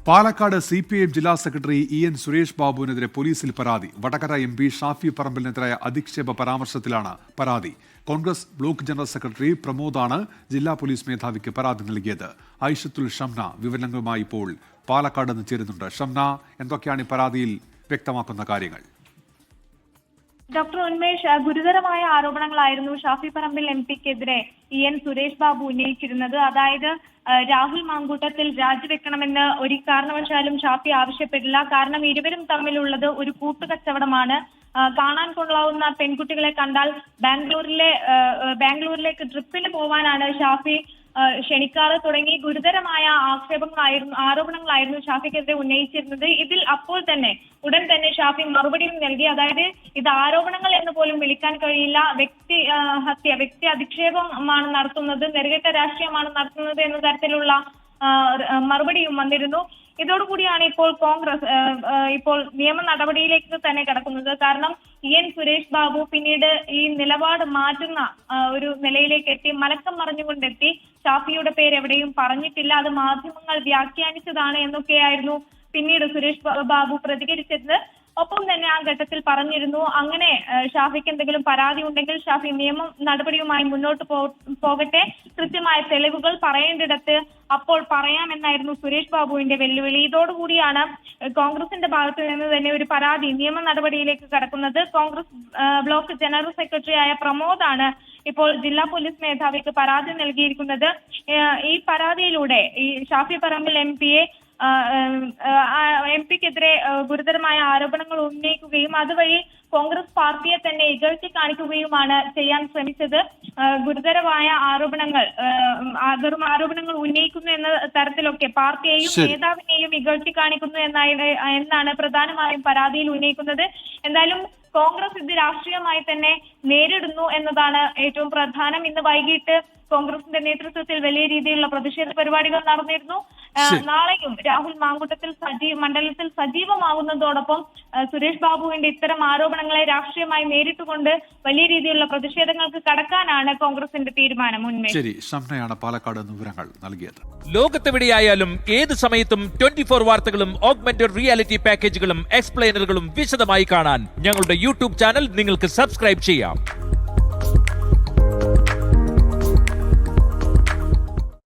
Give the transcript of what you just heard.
Palakkad CPIM ജില്ലാ secretary EN Suresh ബാബുവിനെതിരെ പോലീസിൽ പരാതി. വടകര MP ഷാഫി പറമ്പിലിനെതിരായ അധിക്ഷേപ പരാമർശത്തിലാണ് പരാതി. കോൺഗ്രസ് ബ്ലോക്ക് ജനറൽ സെക്രട്ടറി പ്രമോദാണ് ജില്ലാ പോലീസ് മേധാവിക്ക് പരാതി നൽകിയത്. ഐഷത്തുൽ ഷംന വിവരങ്ങളുമായി ഇപ്പോൾ പാലക്കാട് നിന്ന് ചേരുന്നുണ്ട്. ഷംന, എന്തൊക്കെയാണ് ഈ പരാതിയിൽ വ്യക്തമാക്കുന്ന കാര്യങ്ങൾ? ഡോക്ടർ ഉന്മേഷ്, ഗുരുതരമായ ആരോപണങ്ങളായിരുന്നു ഷാഫി പറമ്പിൽ MPക്കെതിരെ EN സുരേഷ് ബാബു ഉന്നയിച്ചിരുന്നത്. അതായത് രാഹുൽ മാങ്കൂട്ടത്തിൽ രാജിവെക്കണമെന്ന് ഒരു കാരണവശാലും ഷാഫി ആവശ്യപ്പെട്ടില്ല. കാരണം ഇരുവരും തമ്മിലുള്ളത് ഒരു കൂട്ടുകച്ചവടമാണ്. കാണാൻ കൊള്ളാവുന്ന പെൺകുട്ടികളെ കണ്ടാൽ ബാംഗ്ലൂരിലേക്ക് ട്രിപ്പിന് പോവാനാണ് ഷാഫി ക്ഷണിക്കാറ് തുടങ്ങി ഗുരുതരമായ ആരോപണങ്ങളായിരുന്നു ഷാഫിക്കെതിരെ ഉന്നയിച്ചിരുന്നത്. ഇതിൽ അപ്പോൾ തന്നെ ഉടൻ തന്നെ ഷാഫി മറുപടിയും നൽകി. അതായത് ഇത് ആരോപണങ്ങൾ എന്ന് പോലും വിളിക്കാൻ കഴിയില്ല, വ്യക്തി അധിക്ഷേപമാണ് നടത്തുന്നത്, നെറുകെട്ട രാഷ്ട്രീയമാണ് നടത്തുന്നത് എന്ന തരത്തിലുള്ള മറുപടിയും വന്നിരുന്നു. ഇതോടുകൂടിയാണ് ഇപ്പോൾ കോൺഗ്രസ് നിയമ നടപടിയിലേക്ക് തന്നെ കടക്കുന്നത്. കാരണം EN സുരേഷ് ബാബു പിന്നീട് ഈ നിലപാട് മാറ്റുന്ന ഒരു നിലയിലേക്ക് എത്തി, മലക്കം മറിഞ്ഞുകൊണ്ടെത്തി. ഷാഫിയുടെ പേര് എവിടെയും പറഞ്ഞിട്ടില്ല, അത് മാധ്യമങ്ങൾ വ്യാഖ്യാനിച്ചതാണ് എന്നൊക്കെയായിരുന്നു പിന്നീട് സുരേഷ് ബാബു പ്രതികരിച്ചത്. ഒപ്പം തന്നെ ആ ഘട്ടത്തിൽ പറഞ്ഞിരുന്നു, അങ്ങനെ ഷാഫിക്ക് എന്തെങ്കിലും പരാതി ഉണ്ടെങ്കിൽ ഷാഫി നിയമ നടപടിയുമായി മുന്നോട്ട് പോകട്ടെ, കൃത്യമായ തെളിവുകൾ പറയേണ്ടിടത്ത് അപ്പോൾ പറയാമെന്നായിരുന്നു സുരേഷ് ബാബുവിന്റെ വെല്ലുവിളി. ഇതോടുകൂടിയാണ് കോൺഗ്രസിന്റെ ഭാഗത്ത് നിന്ന് തന്നെ ഒരു പരാതി നിയമ നടപടിയിലേക്ക് കടക്കുന്നത്. കോൺഗ്രസ് ബ്ലോക്ക് ജനറൽ സെക്രട്ടറിയായ പ്രമോദാണ് ഇപ്പോൾ ജില്ലാ പോലീസ് മേധാവിക്ക് പരാതി നൽകിയിരിക്കുന്നത്. ഈ പരാതിയിലൂടെ ഈ ഷാഫി പറമ്പിൽ MPക്കെതിരെ ഗുരുതരമായ ആരോപണങ്ങൾ ഉന്നയിക്കുകയും അതുവഴി കോൺഗ്രസ് പാർട്ടിയെ തന്നെ ഇകഴ്ത്തി കാണിക്കുകയുമാണ് ചെയ്യാൻ ശ്രമിച്ചത്. ഗുരുതരമായ ആരോപണങ്ങൾ ഉന്നയിക്കുന്നു എന്ന തരത്തിലൊക്കെ പാർട്ടിയെയും നേതാവിനെയും ഇകഴ്ത്തി കാണിക്കുന്നു എന്നാണ് പ്രധാനമായും പരാതിയിൽ ഉന്നയിക്കുന്നത്. എന്തായാലും കോൺഗ്രസ് ഇത് രാഷ്ട്രീയമായി തന്നെ നേരിടുന്നു എന്നതാണ് ഏറ്റവും പ്രധാനം. ഇന്ന് വൈകിട്ട് കോൺഗ്രസിന്റെ നേതൃത്വത്തിൽ വലിയ രീതിയിലുള്ള പ്രതിഷേധ പരിപാടികൾ നടന്നിരുന്നു. നാളെയും രാഹുൽ മാങ്കൂട്ടത്തിൽ മണ്ഡലത്തിൽ സജീവമാകുന്നതോടൊപ്പം സുരേഷ് ബാബുവിന്റെ ഇത്തരം ആരോപണങ്ങളെ രാഷ്ട്രീയമായി നേരിട്ടുകൊണ്ട് വലിയ രീതിയിലുള്ള പ്രതിഷേധങ്ങൾക്ക് കടക്കാനാണ് കോൺഗ്രസിന്റെ തീരുമാനം. ശരി, ഷംനയാണ് പാലക്കാട് വിവരങ്ങൾ നൽകിയത്. ലോകത്തെവിടെയായാലും ഏത് സമയത്തും 24 വാർത്തകളും ഓഗ്മെന്റഡ് റിയാലിറ്റി പാക്കേജുകളും എക്സ്പ്ലെയിനറുകളും വിശദമായി കാണാൻ ഞങ്ങളുടെ YouTube ചാനൽ നിങ്ങൾക്ക് സബ്സ്ക്രൈബ് ചെയ്യാം.